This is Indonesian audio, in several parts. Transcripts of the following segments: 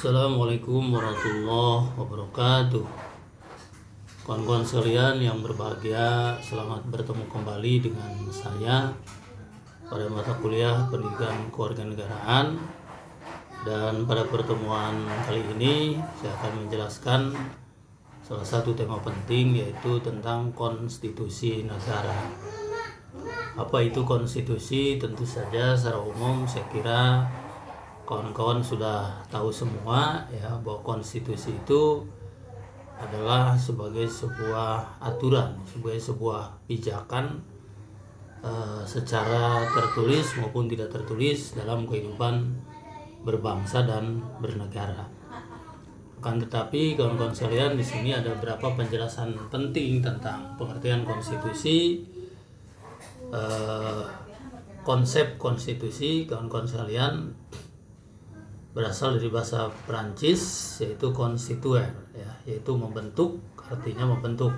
Assalamualaikum warahmatullahi wabarakatuh. Kawan-kawan sekalian yang berbahagia, selamat bertemu kembali dengan saya pada mata kuliah Pendidikan Kewarganegaraan. Dan pada pertemuan kali ini saya akan menjelaskan salah satu tema penting, yaitu tentang konstitusi negara. Apa itu konstitusi? Tentu saja secara umum saya kira kawan-kawan sudah tahu semua ya, bahwa konstitusi itu adalah sebagai sebuah aturan, sebagai sebuah pijakan secara tertulis maupun tidak tertulis dalam kehidupan berbangsa dan bernegara. Akan tetapi kawan-kawan sekalian, di sini ada beberapa penjelasan penting tentang pengertian konstitusi. Konsep konstitusi, kawan-kawan sekalian, berasal dari bahasa Perancis, yaitu constituer, ya, yaitu membentuk, artinya membentuk.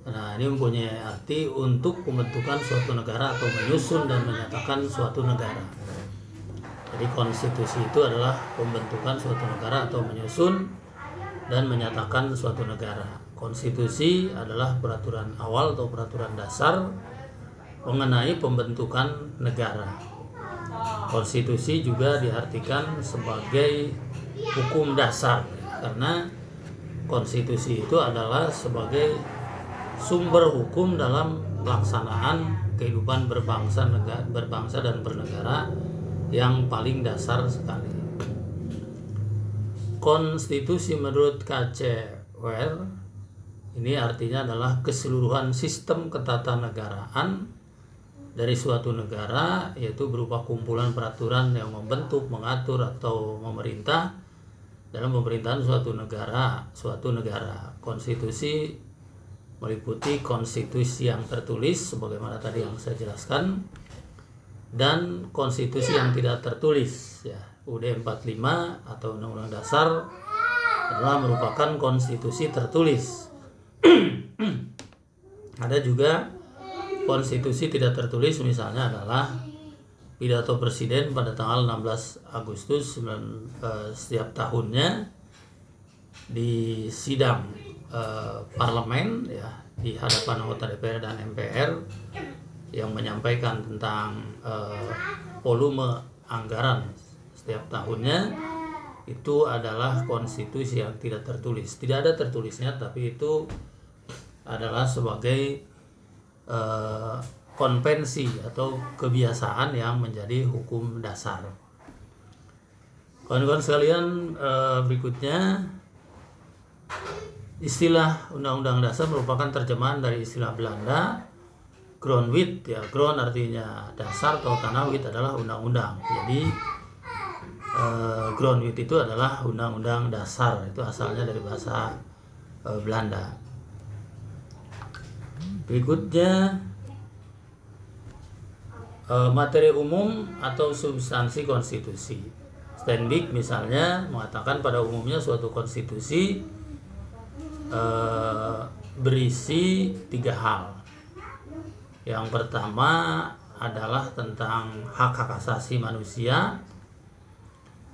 Nah, ini mempunyai arti untuk pembentukan suatu negara atau menyusun dan menyatakan suatu negara. Jadi konstitusi itu adalah pembentukan suatu negara atau menyusun dan menyatakan suatu negara. Konstitusi adalah peraturan awal atau peraturan dasar mengenai pembentukan negara. Konstitusi juga diartikan sebagai hukum dasar, karena konstitusi itu adalah sebagai sumber hukum dalam pelaksanaan kehidupan berbangsa dan bernegara yang paling dasar sekali. Konstitusi menurut K.C. Ware ini artinya adalah keseluruhan sistem ketatanegaraan dari suatu negara, yaitu berupa kumpulan peraturan yang membentuk, mengatur, atau memerintah dalam pemerintahan suatu negara. Konstitusi meliputi konstitusi yang tertulis sebagaimana tadi yang saya jelaskan, dan konstitusi yang tidak tertulis, ya. UUD 45 atau Undang-Undang Dasar adalah merupakan konstitusi tertulis. Ada juga konstitusi tidak tertulis, misalnya adalah pidato presiden pada tanggal 16 Agustus setiap tahunnya di sidang parlemen, ya, di hadapan anggota DPR dan MPR, yang menyampaikan tentang volume anggaran setiap tahunnya. Itu adalah konstitusi yang tidak tertulis. Tidak ada tertulisnya, tapi itu adalah sebagai konvensi atau kebiasaan yang menjadi hukum dasar. Kawan-kawan sekalian, berikutnya, istilah Undang-Undang Dasar merupakan terjemahan dari istilah Belanda grondwet, ya. Grond artinya dasar atau tanah, wet adalah undang-undang. Jadi grondwet itu adalah undang-undang dasar, itu asalnya dari bahasa Belanda. Berikutnya, materi umum atau substansi konstitusi. Steinbeck misalnya mengatakan pada umumnya suatu konstitusi berisi 3 hal. Yang pertama adalah tentang hak-hak asasi manusia.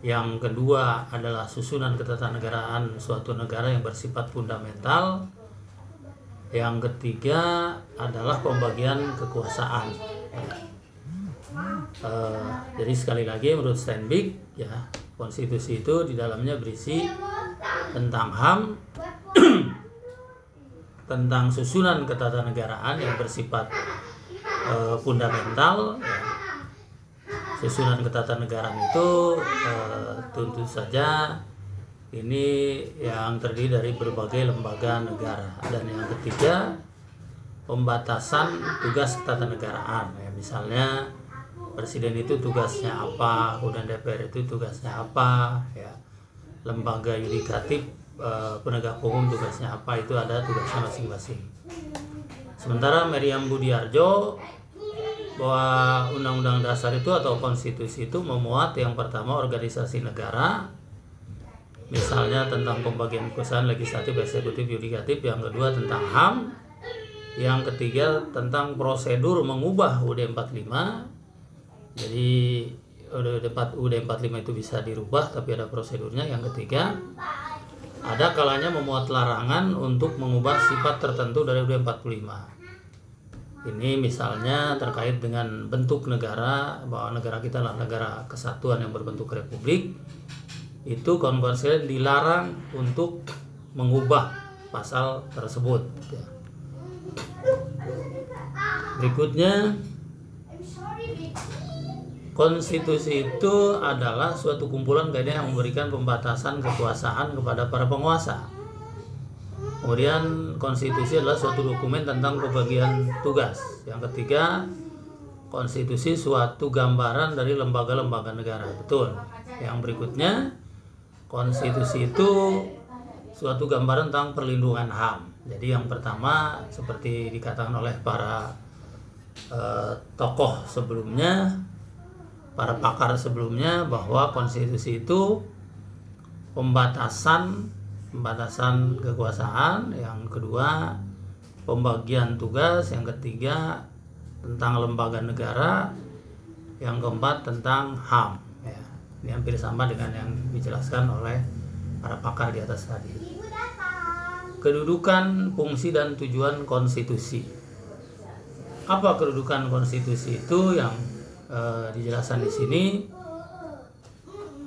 Yang kedua adalah susunan ketatanegaraan suatu negara yang bersifat fundamental. Yang ketiga adalah pembagian kekuasaan. Jadi sekali lagi, menurut Steinbeck, ya, konstitusi itu di dalamnya berisi tentang HAM, tentang susunan ketatanegaraan yang bersifat fundamental, ya. Susunan ketatanegaraan itu tentu saja ini yang terdiri dari berbagai lembaga negara. Dan yang ketiga, pembatasan tugas ketatanegaraan, ya. Misalnya presiden itu tugasnya apa, kemudian DPR itu tugasnya apa, ya. Lembaga yudikatif, penegak hukum tugasnya apa, itu ada tugasnya masing-masing. Sementara Meriam Budiarjo bahwa Undang-Undang Dasar itu atau konstitusi itu memuat yang pertama organisasi negara, misalnya tentang pembagian kekuasaan legislatif, eksekutif, yudikatif. Yang kedua tentang HAM. Yang ketiga tentang prosedur mengubah UUD 45. Jadi UUD 45 itu bisa dirubah, tapi ada prosedurnya. Yang ketiga, ada kalanya memuat larangan untuk mengubah sifat tertentu dari UUD 45. Ini misalnya terkait dengan bentuk negara, bahwa negara kita adalah negara kesatuan yang berbentuk republik. Itu kawan-kawan sekalian dilarang untuk mengubah pasal tersebut. Berikutnya, konstitusi itu adalah suatu kumpulan kaidah yang memberikan pembatasan kekuasaan kepada para penguasa. Kemudian konstitusi adalah suatu dokumen tentang pembagian tugas. Yang ketiga, konstitusi suatu gambaran dari lembaga-lembaga negara. Betul. Yang berikutnya, konstitusi itu suatu gambaran tentang perlindungan HAM. Jadi yang pertama, seperti dikatakan oleh para tokoh sebelumnya, para pakar sebelumnya, bahwa konstitusi itu pembatasan kekuasaan. Yang kedua, pembagian tugas. Yang ketiga, tentang lembaga negara. Yang keempat, tentang HAM. Ya, ini hampir sama dengan yang dijelaskan oleh para pakar di atas tadi. Kedudukan, fungsi, dan tujuan konstitusi. Apa kedudukan konstitusi itu? Yang dijelaskan di sini,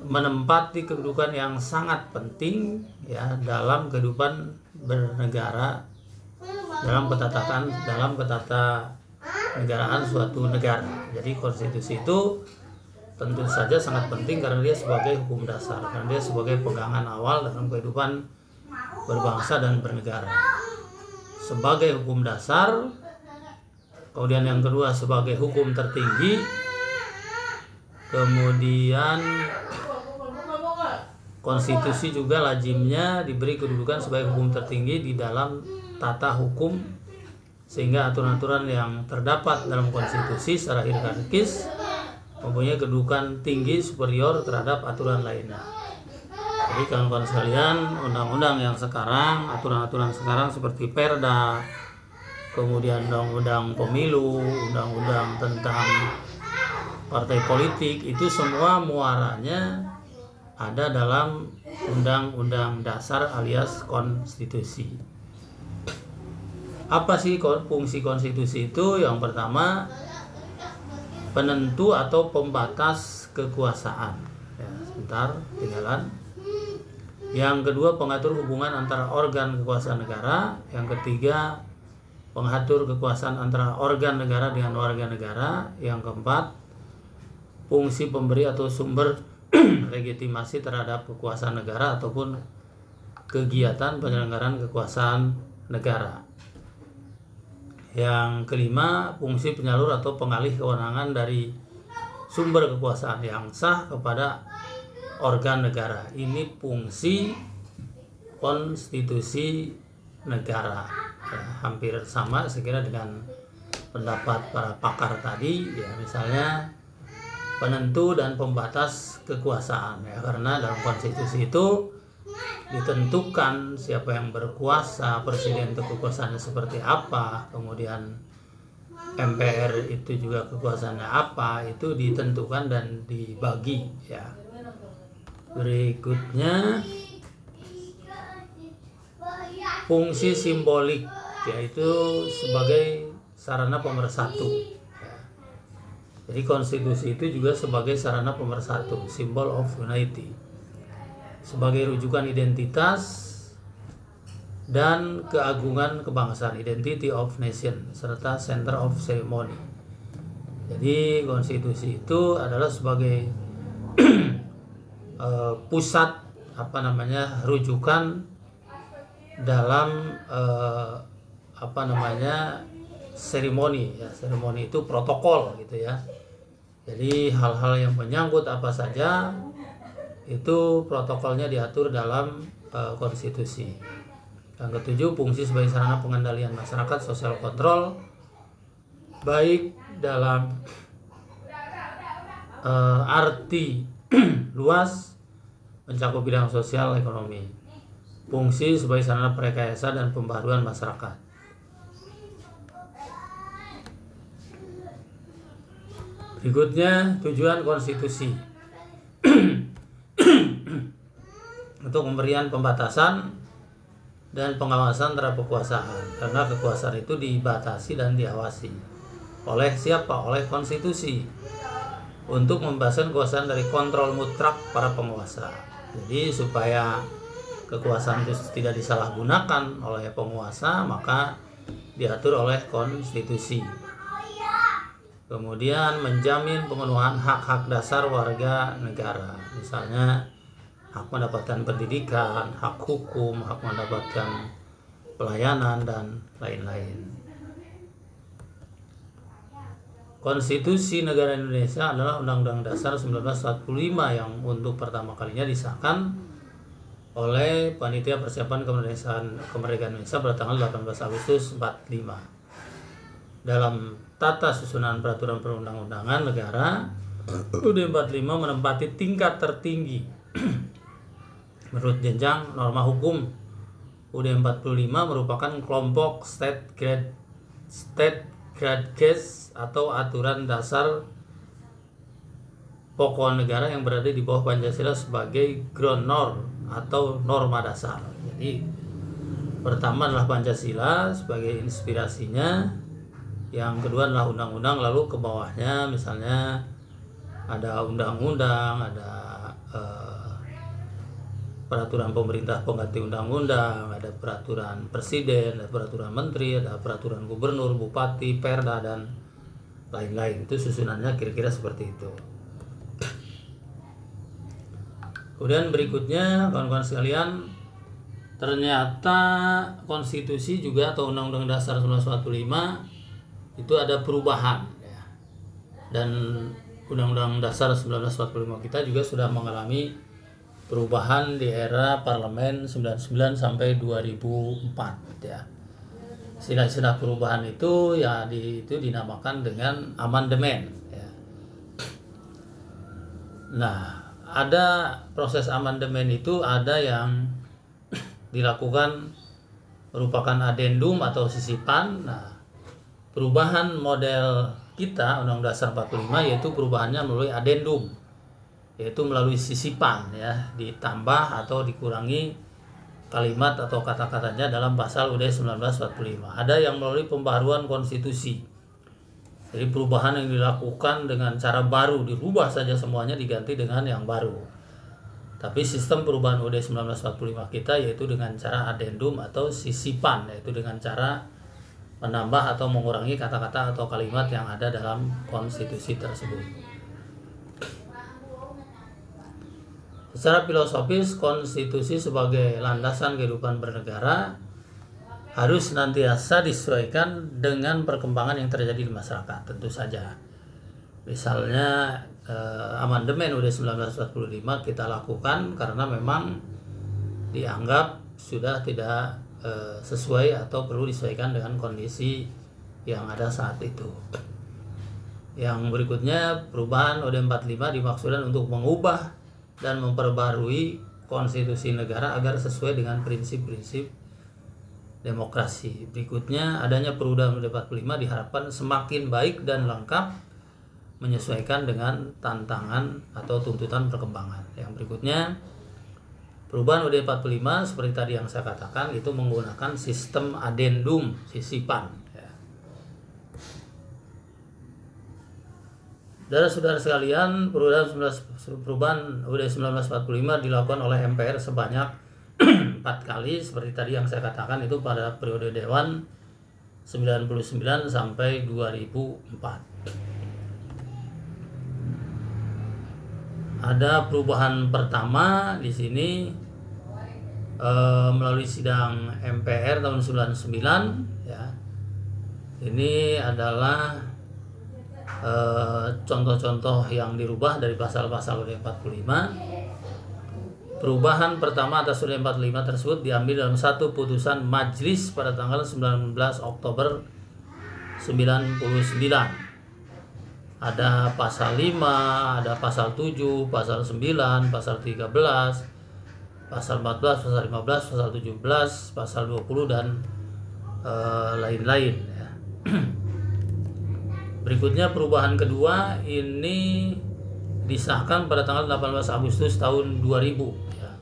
menempati kedudukan yang sangat penting ya dalam kehidupan bernegara, dalam ketatanegaraan suatu negara. Jadi konstitusi itu tentu saja sangat penting karena dia sebagai hukum dasar, karena dia sebagai pegangan awal dalam kehidupan berbangsa dan bernegara. Sebagai hukum dasar, kemudian yang kedua sebagai hukum tertinggi, kemudian konstitusi juga lazimnya diberi kedudukan sebagai hukum tertinggi di dalam tata hukum, sehingga aturan-aturan yang terdapat dalam konstitusi secara hierarkis mempunyai kedudukan tinggi superior terhadap aturan lainnya. Jadi kawan-kawan sekalian, undang-undang yang sekarang, aturan-aturan sekarang seperti Perda, kemudian undang-undang pemilu, undang-undang tentang partai politik, itu semua muaranya ada dalam undang-undang dasar alias konstitusi. Apa sih fungsi konstitusi itu? Yang pertama, penentu atau pembatas kekuasaan. Ya, sebentar, tinggalan. Yang kedua, pengatur hubungan antara organ kekuasaan negara. Yang ketiga, pengatur kekuasaan antara organ negara dengan warga negara. Yang keempat, fungsi pemberi atau sumber legitimasi terhadap kekuasaan negara ataupun kegiatan penyelenggaraan kekuasaan negara. Yang kelima, fungsi penyalur atau pengalih kewenangan dari sumber kekuasaan yang sah kepada organ negara. Ini fungsi konstitusi negara. Ya, hampir sama sekira dengan pendapat para pakar tadi, ya, misalnya penentu dan pembatas kekuasaan, ya, karena dalam konstitusi itu ditentukan siapa yang berkuasa, presiden itu kekuasaannya seperti apa, kemudian MPR itu juga kekuasaannya apa, itu ditentukan dan dibagi, ya. Berikutnya, fungsi simbolik, yaitu sebagai sarana pemersatu. Jadi konstitusi itu juga sebagai sarana pemersatu, symbol of unity, sebagai rujukan identitas dan keagungan kebangsaan, identity of nation, serta center of ceremony. Jadi konstitusi itu adalah sebagai pusat rujukan dalam seremoni, ya. Seremoni itu protokol gitu ya. Jadi hal-hal yang menyangkut apa saja itu protokolnya diatur dalam konstitusi. Yang ketujuh, fungsi sebagai sarana pengendalian masyarakat, social control, baik dalam arti luas mencakup bidang sosial, ekonomi. Fungsi sebagai sarana perekayasa dan pembaruan masyarakat. Berikutnya, tujuan konstitusi untuk pemberian pembatasan dan pengawasan terhadap kekuasaan, karena kekuasaan itu dibatasi dan diawasi oleh siapa? Oleh konstitusi, untuk membebaskan kekuasaan dari kontrol mutlak para penguasa. Jadi supaya kekuasaan itu tidak disalahgunakan oleh penguasa, maka diatur oleh konstitusi. Kemudian menjamin pemenuhan hak-hak dasar warga negara, misalnya hak mendapatkan pendidikan, hak hukum, hak mendapatkan pelayanan, dan lain-lain. Konstitusi Negara Indonesia adalah Undang-Undang Dasar 1945 yang untuk pertama kalinya disahkan oleh Panitia Persiapan Kemerdekaan Indonesia pada tanggal 18 Agustus 45. Dalam tata susunan peraturan perundang-undangan negara, UUD 45 menempati tingkat tertinggi menurut jenjang norma hukum. UUD 45 merupakan kelompok state grade case atau aturan dasar pokok negara yang berada di bawah Pancasila sebagai ground norm atau norma dasar. Jadi pertama adalah Pancasila sebagai inspirasinya, yang kedua adalah undang-undang, lalu ke bawahnya misalnya ada undang-undang, ada peraturan pemerintah pengganti undang-undang, ada peraturan presiden, ada peraturan menteri, ada peraturan gubernur, bupati, perda, dan lain-lain. Itu susunannya kira-kira seperti itu. Kemudian berikutnya, kawan-kawan sekalian, ternyata konstitusi juga atau Undang-Undang Dasar 1945 itu ada perubahan, ya. Dan Undang-Undang Dasar 1945 kita juga sudah mengalami perubahan di era parlemen 99 sampai 2004, ya. Istilah-istilah perubahan itu ya itu dinamakan dengan amandemen, ya. Nah, ada proses amandemen itu, ada yang dilakukan merupakan adendum atau sisipan. Nah, perubahan model kita Undang-Undang Dasar 45 yaitu perubahannya melalui adendum, yaitu melalui sisipan, ya, ditambah atau dikurangi kalimat atau kata-katanya dalam pasal UUD 1945. Ada yang melalui pembaharuan konstitusi. Jadi perubahan yang dilakukan dengan cara baru, dirubah saja semuanya, diganti dengan yang baru. Tapi sistem perubahan UUD 1945 kita yaitu dengan cara adendum atau sisipan, yaitu dengan cara menambah atau mengurangi kata-kata atau kalimat yang ada dalam konstitusi tersebut. Secara filosofis, konstitusi sebagai landasan kehidupan bernegara harus senantiasa disesuaikan dengan perkembangan yang terjadi di masyarakat, tentu saja. Misalnya amandemen UUD 1945 kita lakukan karena memang dianggap sudah tidak sesuai atau perlu disesuaikan dengan kondisi yang ada saat itu. Yang berikutnya, perubahan UUD 45 dimaksudkan untuk mengubah dan memperbarui konstitusi negara agar sesuai dengan prinsip-prinsip demokrasi. Berikutnya, adanya perubahan UUD 45 diharapkan semakin baik dan lengkap menyesuaikan dengan tantangan atau tuntutan perkembangan. Yang berikutnya, perubahan UUD 45 seperti tadi yang saya katakan itu menggunakan sistem adendum, sisipan, ya. Saudara-saudara sekalian, perubahan UUD 1945 dilakukan oleh MPR sebanyak 4 kali seperti tadi yang saya katakan, itu pada periode Dewan 99 sampai 2004. Ada perubahan pertama di sini melalui sidang MPR tahun 99, ya. Ini adalah contoh-contoh yang dirubah dari pasal-pasal UUD 45. Perubahan pertama atas UUD 45 tersebut diambil dalam satu putusan majelis pada tanggal 19 Oktober 99. Ada pasal 5, ada pasal 7, pasal 9, pasal 13, pasal 14, pasal 15, pasal 17, pasal 20, dan lain-lain, ya. Berikutnya perubahan kedua ini disahkan pada tanggal 18 Agustus tahun 2000 ya.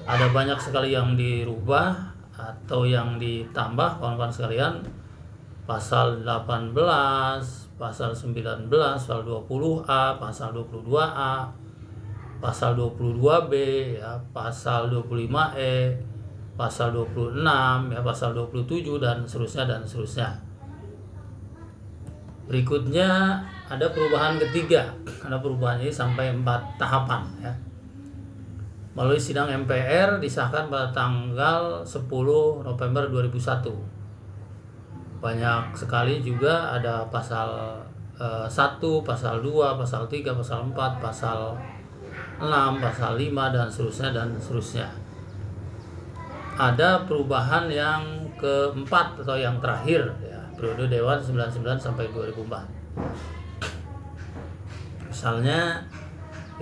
Ada banyak sekali yang dirubah atau yang ditambah kawan-kawan sekalian. Pasal 18, pasal 19, pasal 20A, pasal 22A, pasal 22B ya, pasal 25E, pasal 26 ya, pasal 27 dan seterusnya. Berikutnya ada perubahan ketiga. Ada perubahan ini sampai 4 tahapan ya. Melalui sidang MPR disahkan pada tanggal 10 November 2001. Banyak sekali juga ada pasal 1, pasal 2, pasal 3, pasal 4, pasal 6, pasal 5 dan seterusnya. Ada perubahan yang keempat atau yang terakhir ya, periode Dewan 99 sampai 2004. Misalnya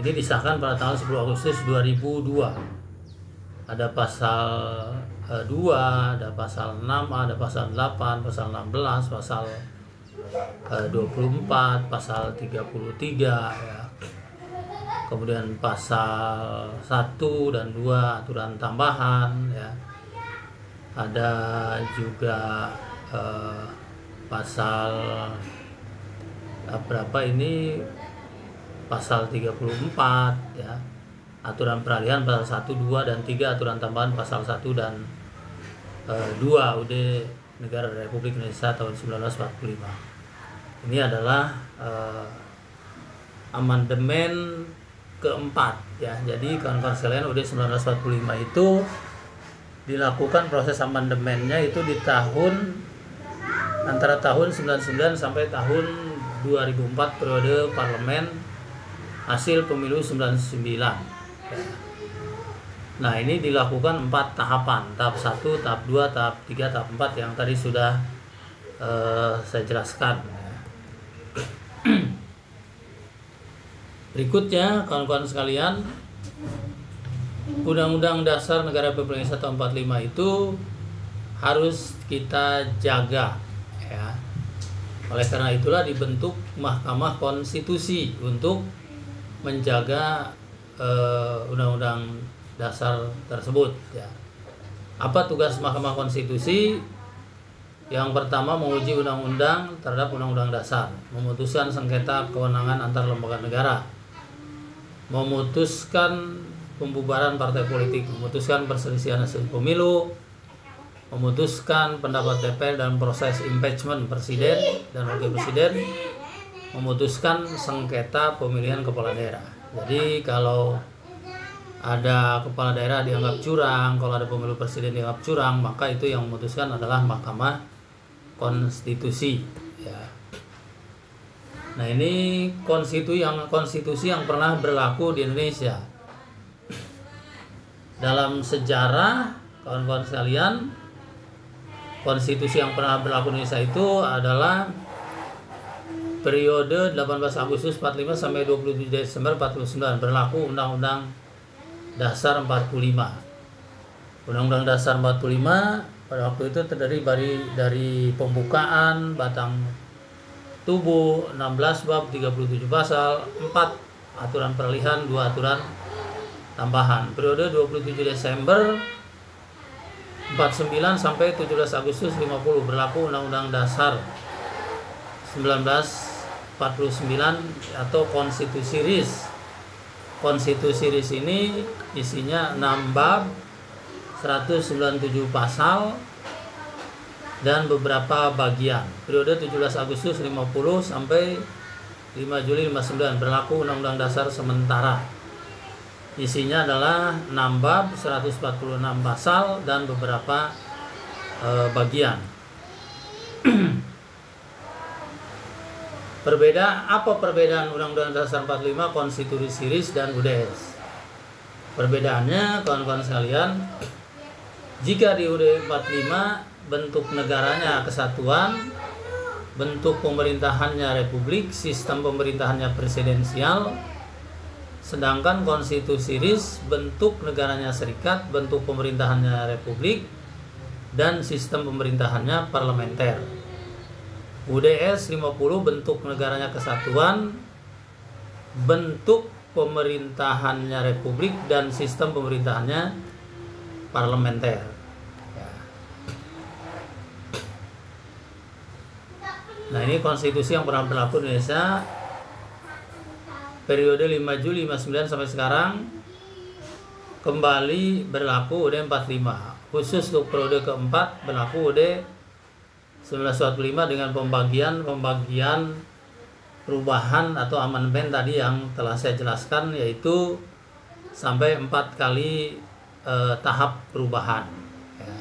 ini disahkan pada tanggal 10 Agustus 2002. Ada pasal 2, ada pasal 6, ada pasal 8, pasal 16, pasal 24, pasal 33 ya. Kemudian pasal 1 dan 2 aturan tambahan ya. Ada juga pasal berapa ini, pasal 34 ya. Aturan peralihan pasal 1, 2 dan 3 aturan tambahan pasal 1 dan 2 UUD Negara Republik Indonesia tahun 1945. Ini adalah amandemen keempat ya. Jadi kawan-kawan sekalian, UUD 1945 itu dilakukan proses amandemennya itu di antara tahun 99 sampai tahun 2004 periode parlemen hasil pemilu 99 ya. Nah, ini dilakukan 4 tahapan, tahap 1, tahap 2, tahap 3, tahap 4 yang tadi sudah saya jelaskan. Berikutnya kawan-kawan sekalian, Undang-Undang Dasar Negara Republik Indonesia tahun 45 itu harus kita jaga ya. Oleh karena itulah dibentuk Mahkamah Konstitusi untuk menjaga Undang-Undang Dasar tersebut ya. Apa tugas Mahkamah Konstitusi? Yang pertama, menguji undang-undang terhadap Undang-Undang Dasar, memutuskan sengketa kewenangan antar lembaga negara, memutuskan pembubaran partai politik, memutuskan perselisihan hasil pemilu, memutuskan pendapat DPR dan proses impeachment presiden dan wakil presiden, memutuskan sengketa pemilihan kepala daerah. Jadi kalau ada kepala daerah dianggap curang, kalau ada pemilu presiden dianggap curang, maka itu yang memutuskan adalah Mahkamah Konstitusi ya. Nah, ini konstitusi yang pernah berlaku di Indonesia. Dalam sejarah kawan-kawan sekalian, konstitusi yang pernah berlaku di Indonesia itu adalah periode 18 Agustus 45 sampai 27 Desember 49, berlaku Undang-Undang Dasar 45. Undang-Undang Dasar 45 pada waktu itu terdiri dari pembukaan, batang tubuh, 16 bab, 37 pasal, 4 aturan peralihan, 2 aturan tambahan. Periode 27 Desember 49 sampai 17 Agustus 50 berlaku Undang-Undang Dasar 1949 atau Konstitusi RIS. Konstitusi RIS ini isinya 6 bab, 197 pasal dan beberapa bagian. Periode 17 Agustus 50 sampai 5 Juli 59 berlaku Undang-Undang Dasar sementara. Isinya adalah 6 bab, 146 pasal dan beberapa bagian. Apa perbedaan Undang-Undang Dasar 45, Konstitusi RIS dan UDS? Perbedaannya kawan-kawan sekalian, jika di UUD 45 bentuk negaranya kesatuan, bentuk pemerintahannya republik, sistem pemerintahannya presidensial, sedangkan Konstitusi RIS bentuk negaranya serikat, bentuk pemerintahannya republik, dan sistem pemerintahannya parlementer. UDS 50 bentuk negaranya kesatuan, bentuk pemerintahannya republik, dan sistem pemerintahannya parlementer. Ya. Nah, ini konstitusi yang pernah berlaku di Indonesia periode 5 Juli 59 sampai sekarang, kembali berlaku UUD 45. Khusus untuk periode keempat berlaku UUD 1945 dengan pembagian perubahan atau amandemen tadi yang telah saya jelaskan, yaitu sampai 4 kali tahap perubahan. Ya.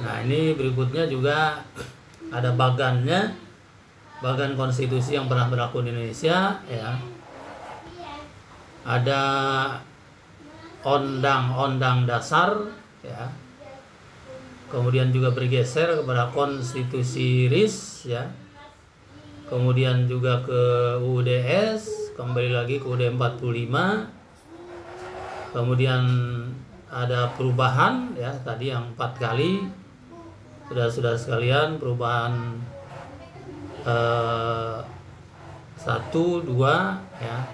Nah, ini berikutnya juga ada bagannya, bagan konstitusi yang pernah berlaku di Indonesia. Ya. Ada undang-undang dasar, ya. Kemudian juga bergeser kepada konstitusi RIS, ya. Kemudian juga ke UUDS, kembali lagi ke UUD 45. Kemudian ada perubahan, ya, tadi yang 4 kali. Sudah sekalian, perubahan 1, 2, ya.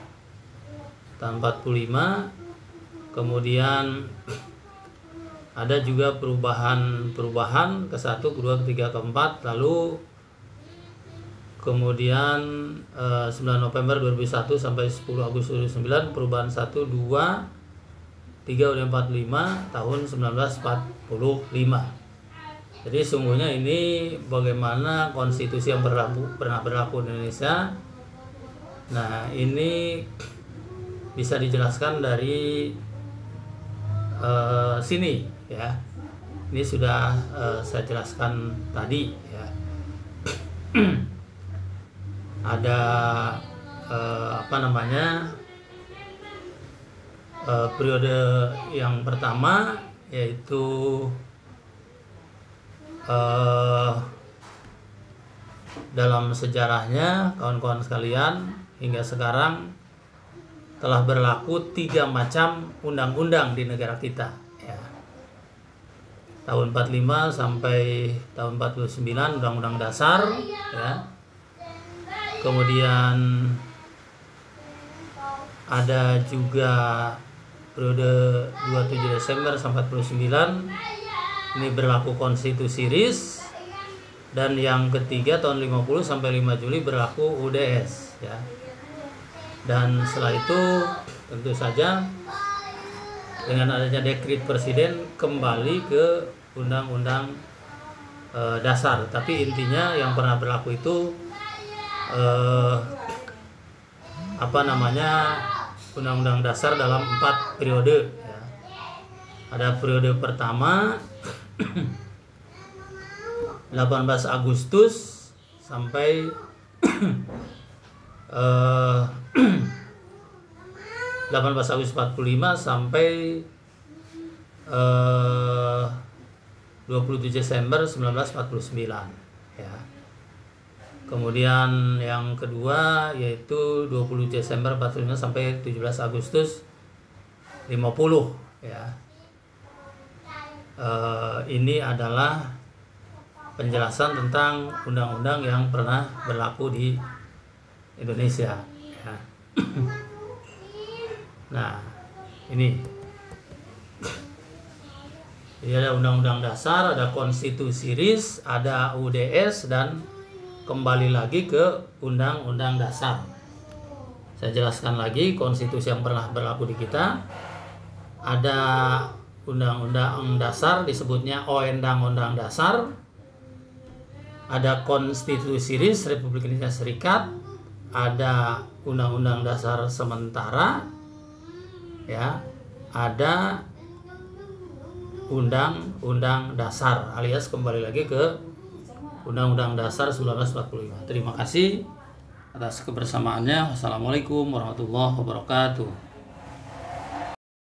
Tahun 45. Kemudian ada juga perubahan ke 1, ke 2, ke 3, ke 4. Lalu kemudian 9 November 2001 sampai 10 Agustus 2009 perubahan 1, 2, 3 UUD 45 tahun 1945. Jadi sungguhnya ini bagaimana konstitusi yang pernah berlaku di Indonesia. Nah, ini bisa dijelaskan dari sini, ya. Ini sudah saya jelaskan tadi, ya. Ada periode yang pertama, yaitu dalam sejarahnya kawan-kawan sekalian hingga sekarang telah berlaku 3 macam undang-undang di negara kita, ya. Tahun 45 sampai tahun 49 undang-undang dasar, ya. Kemudian ada juga periode 27 Desember sampai 49 ini berlaku konstitusi RIS, dan yang ketiga tahun 50 sampai 5 Juli berlaku UDS, ya. Dan setelah itu tentu saja dengan adanya dekret presiden kembali ke undang-undang dasar. Tapi intinya yang pernah berlaku itu undang-undang dasar dalam 4 periode, ya. Ada periode pertama 18 Agustus sampai 18 Agustus 45 sampai 27 Desember 1949, ya. Kemudian yang kedua yaitu 20 Desember 45 sampai 17 Agustus 50, ya. Ini adalah penjelasan tentang undang-undang yang pernah berlaku di Indonesia, ya. Nah, ini jadi ada undang-undang dasar, ada konstitusi RIS, ada UDS, dan kembali lagi ke undang-undang dasar. Saya jelaskan lagi konstitusi yang pernah berlaku di kita. Ada undang-undang dasar, disebutnya Undang-Undang Dasar. Ada konstitusi RIS Republik Indonesia Serikat. Ada undang-undang dasar sementara, ya. Ada undang-undang dasar, alias kembali lagi ke Undang-Undang Dasar 1945. Terima kasih atas kebersamaannya. Wassalamualaikum warahmatullahi wabarakatuh.